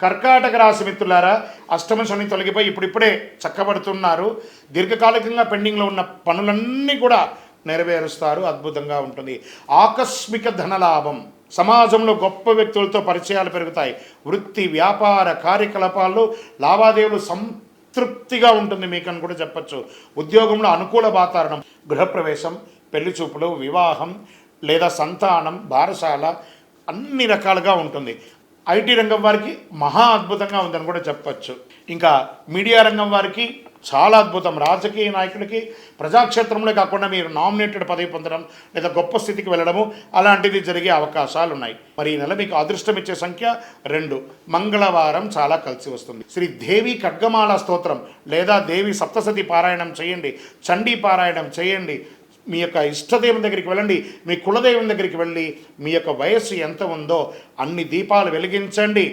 కర్కాటక రాశి మిత్రులారా, అష్టమ శని తొలగిపోయి ఇప్పుడిప్పుడే చక్కబడుతున్నారు. దీర్ఘకాలికంగా పెండింగ్లో ఉన్న పనులన్నీ కూడా నెరవేరుస్తారు. అద్భుతంగా ఉంటుంది. ఆకస్మిక ధనలాభం, సమాజంలో గొప్ప వ్యక్తులతో పరిచయాలు పెరుగుతాయి. వృత్తి వ్యాపార కార్యకలాపాల్లో లావాదేవీలు సంతృప్తిగా ఉంటుంది మీకని కూడా చెప్పచ్చు. ఉద్యోగంలో అనుకూల వాతావరణం, గృహప్రవేశం, పెళ్లి చూపులు, వివాహం లేదా సంతానం, బారసాల అన్ని రకాలుగా ఉంటుంది. ఐటీ రంగం వారికి మహా అద్భుతంగా ఉందని కూడా చెప్పచ్చు. ఇంకా మీడియా రంగం వారికి చాలా అద్భుతం. రాజకీయ నాయకుడికి ప్రజాక్షేత్రంలో కాకుండా మీరు నామినేటెడ్ పదవి పొందడం లేదా గొప్ప స్థితికి వెళ్ళడము అలాంటిది జరిగే అవకాశాలు ఉన్నాయి. మరి ఈ నెల మీకు అదృష్టం ఇచ్చే సంఖ్య 2. మంగళవారం చాలా కలిసి వస్తుంది. శ్రీ దేవి ఖడ్గమాల స్తోత్రం లేదా దేవి సప్తసతి పారాయణం చేయండి, చండీ పారాయణం చేయండి. మీ యొక్క ఇష్టదేవం దగ్గరికి వెళ్ళండి, మీ కులదేవం దగ్గరికి వెళ్ళి మీ యొక్క వయస్సు ఎంత ఉందో అన్ని దీపాలు వెలిగించండి.